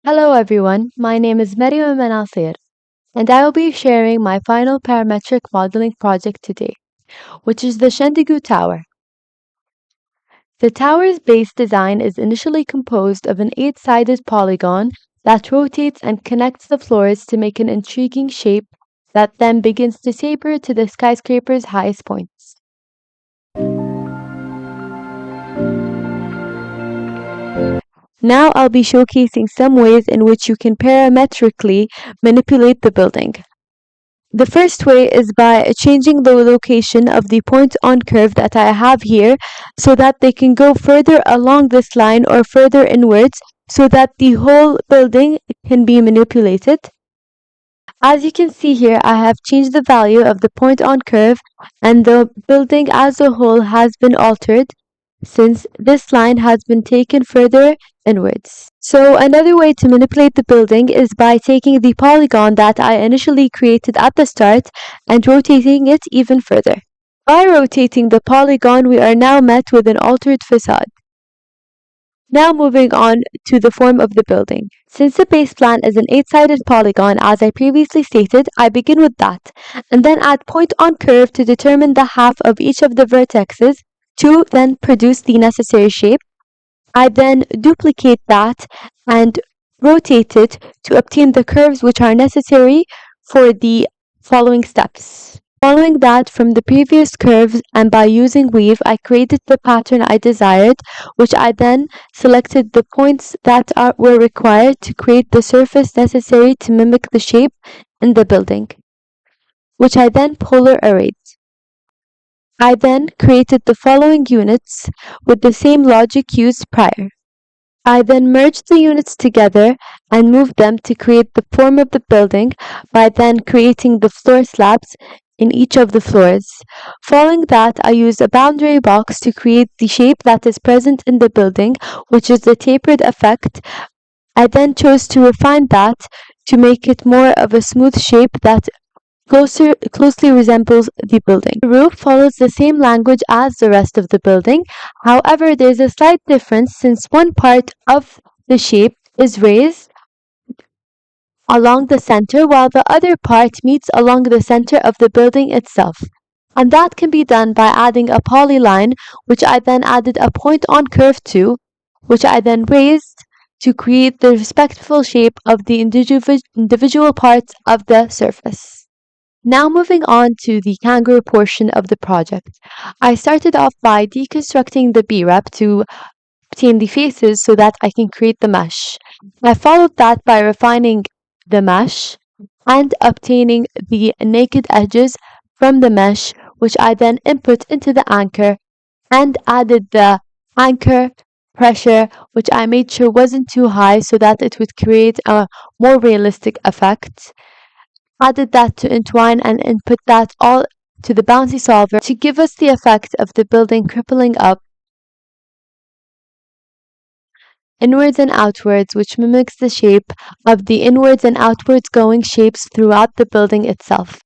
Hello everyone, my name is Mariam Manasir, and I will be sharing my final parametric modeling project today, which is the Chengdu Tower. The tower's base design is initially composed of an 8-sided polygon that rotates and connects the floors to make an intriguing shape that then begins to taper to the skyscraper's highest points. Now I'll be showcasing some ways in which you can parametrically manipulate the building. The first way is by changing the location of the point on curve that I have here so that they can go further along this line or further inwards so that the whole building can be manipulated. As you can see here, I have changed the value of the point on curve and the building as a whole has been altered since this line has been taken further inwards. So another way to manipulate the building is by taking the polygon that I initially created at the start and rotating it even further. By rotating the polygon, we are now met with an altered facade. Now moving on to the form of the building. Since the base plan is an 8-sided polygon, as I previously stated, I begin with that, and then add point on curve to determine the half of each of the vertexes to then produce the necessary shape. I then duplicate that and rotate it to obtain the curves which are necessary for the following steps. Following that from the previous curves and by using weave, I created the pattern I desired, which I then selected the points that were required to create the surface necessary to mimic the shape in the building, which I then polar arrayed. I then created the following units with the same logic used prior. I then merged the units together and moved them to create the form of the building by then creating the floor slabs in each of the floors. Following that, I used a boundary box to create the shape that is present in the building, which is the tapered effect. I then chose to refine that to make it more of a smooth shape that closely resembles the building. The roof follows the same language as the rest of the building. However, there's a slight difference since one part of the shape is raised along the center while the other part meets along the center of the building itself. And that can be done by adding a polyline, which I then added a point on curve to, which I then raised to create the respectful shape of the individual parts of the surface. Now moving on to the kangaroo portion of the project. I started off by deconstructing the B-rep to obtain the faces so that I can create the mesh. I followed that by refining the mesh and obtaining the naked edges from the mesh, which I then input into the anchor and added the anchor pressure, which I made sure wasn't too high so that it would create a more realistic effect. Added that to entwine and input that all to the bouncy solver to give us the effect of the building crippling up inwards and outwards, which mimics the shape of the inwards and outwards going shapes throughout the building itself.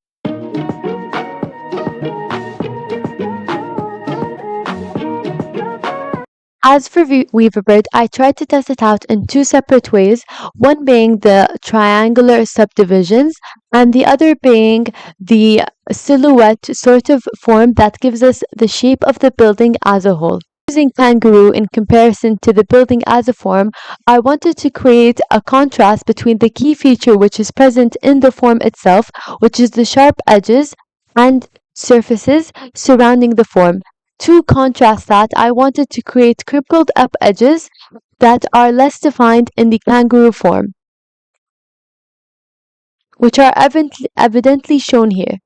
As for Weaverbird, I tried to test it out in two separate ways, one being the triangular subdivisions and the other being the silhouette sort of form that gives us the shape of the building as a whole. Using kangaroo in comparison to the building as a form, I wanted to create a contrast between the key feature which is present in the form itself, which is the sharp edges and surfaces surrounding the form. To contrast that, I wanted to create crippled up edges that are less defined in the kangaroo form, which are evidently shown here.